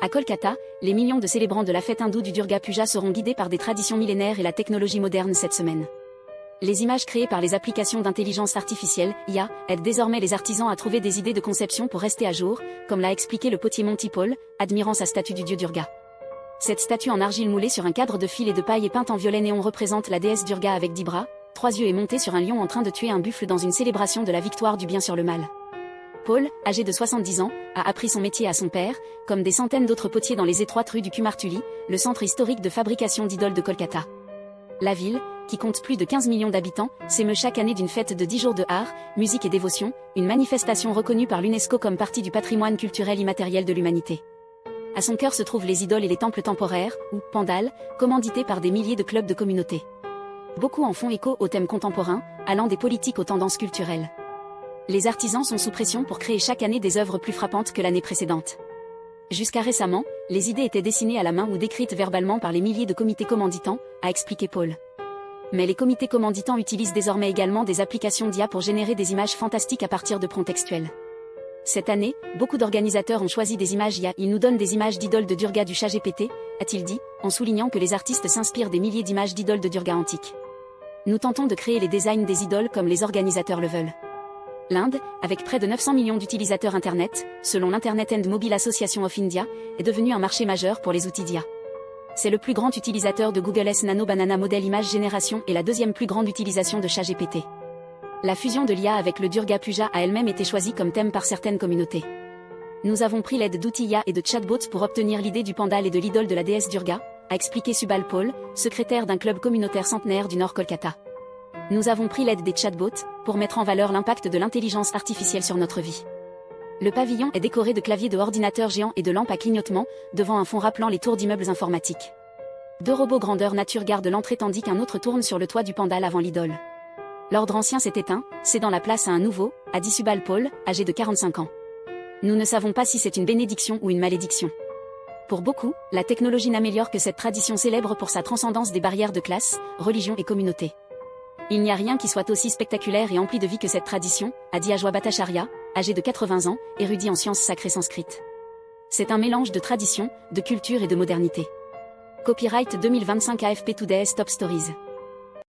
À Kolkata, les millions de célébrants de la fête hindoue du Durga Puja seront guidés par des traditions millénaires et la technologie moderne cette semaine. Les images créées par les applications d'intelligence artificielle, IA, aident désormais les artisans à trouver des idées de conception pour rester à jour, comme l'a expliqué le potier Monty Paul, admirant sa statue du dieu Durga. Cette statue en argile moulée sur un cadre de fil et de paille et peinte en violet néon représente la déesse Durga avec 10 bras, 3 yeux et montée sur un lion en train de tuer un buffle dans une célébration de la victoire du bien sur le mal. Paul, âgé de 70 ans, a appris son métier à son père, comme des centaines d'autres potiers dans les étroites rues du Kumartuli, le centre historique de fabrication d'idoles de Kolkata. La ville, qui compte plus de 15 millions d'habitants, s'émeut chaque année d'une fête de 10 jours de art, musique et dévotion, une manifestation reconnue par l'UNESCO comme partie du patrimoine culturel immatériel de l'humanité. À son cœur se trouvent les idoles et les temples temporaires, ou pandales, commandités par des milliers de clubs de communautés. Beaucoup en font écho aux thèmes contemporains, allant des politiques aux tendances culturelles. Les artisans sont sous pression pour créer chaque année des œuvres plus frappantes que l'année précédente. Jusqu'à récemment, les idées étaient dessinées à la main ou décrites verbalement par les milliers de comités commanditants, a expliqué Paul. Mais les comités commanditants utilisent désormais également des applications d'IA pour générer des images fantastiques à partir de prompts textuels. Cette année, beaucoup d'organisateurs ont choisi des images IA. Ils nous donnent des images d'idoles de Durga du ChatGPT, a-t-il dit, en soulignant que les artistes s'inspirent des milliers d'images d'idoles de Durga antiques. Nous tentons de créer les designs des idoles comme les organisateurs le veulent. L'Inde, avec près de 900 millions d'utilisateurs Internet, selon l'Internet and Mobile Association of India, est devenu un marché majeur pour les outils d'IA. C'est le plus grand utilisateur de Google S Nano Banana Model Image Génération et la deuxième plus grande utilisation de ChatGPT. La fusion de l'IA avec le Durga Puja a elle-même été choisie comme thème par certaines communautés. Nous avons pris l'aide d'outils IA et de chatbots pour obtenir l'idée du pandal et de l'idole de la déesse Durga, a expliqué Subal Paul, secrétaire d'un club communautaire centenaire du Nord Kolkata. Nous avons pris l'aide des chatbots pour mettre en valeur l'impact de l'intelligence artificielle sur notre vie. Le pavillon est décoré de claviers de ordinateurs géants et de lampes à clignotement, devant un fond rappelant les tours d'immeubles informatiques. 2 robots grandeur nature gardent l'entrée tandis qu'un autre tourne sur le toit du pandal avant l'idole. L'ordre ancien s'est éteint, cédant la place à un nouveau, a dit Subal Paul, âgé de 45 ans. Nous ne savons pas si c'est une bénédiction ou une malédiction. Pour beaucoup, la technologie n'améliore que cette tradition célèbre pour sa transcendance des barrières de classe, religion et communauté. Il n'y a rien qui soit aussi spectaculaire et empli de vie que cette tradition, a dit Ajwa Bhattacharya, âgé de 80 ans, érudit en sciences sacrées sanskrites. C'est un mélange de tradition, de culture et de modernité. Copyright 2025 AFP Today's Top Stories.